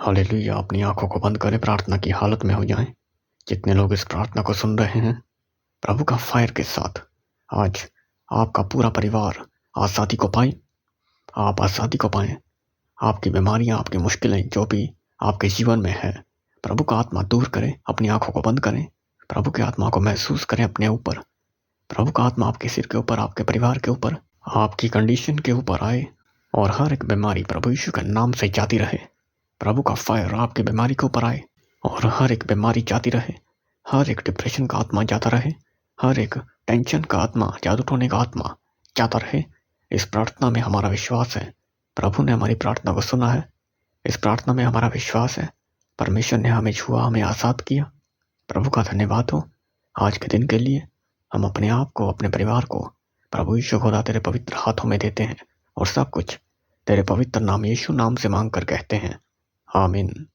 Hallelujah. अपनी आंखों को बंद करें, प्रार्थना की हालत में हो जाएं। जितने लोग इस प्रार्थना को सुन रहे हैं, प्रभु का फायर के साथ आज आपका पूरा परिवार आज़ादी को पाए। आप आज़ादी को पाएं। आपकी बीमारियां, आपकी मुश्किलें जो भी आपके जीवन में है, प्रभु का आत्मा दूर करें। अपनी आंखों को बंद करें, प्रभु की आत्मा को महसूस करें अपने ऊपर। प्रभु का आत्मा आपके सिर के ऊपर, आपके परिवार के ऊपर, आपकी कंडीशन के ऊपर आए और हर एक बीमारी प्रभु यीशु के नाम से जाती रहे। प्रभु का फायर आपकी बीमारी के ऊपर आए और हर एक बीमारी जाती रहे। हर एक डिप्रेशन का आत्मा जाता रहे। हर एक टेंशन का आत्मा, जादू टोने का आत्मा जाता रहे। इस प्रार्थना में हमारा विश्वास है। प्रभु ने हमारी प्रार्थना को सुना है। इस प्रार्थना में हमारा विश्वास है। परमेश्वर ने हमें छुआ, हमें आज़ाद किया। प्रभु का धन्यवाद हो आज के दिन के लिए। हम अपने आप को, अपने परिवार को प्रभु यीशु खुदा तेरे पवित्र हाथों में देते हैं और सब कुछ तेरे पवित्र नाम यीशु नाम से मांग कर कहते हैं, आमीन।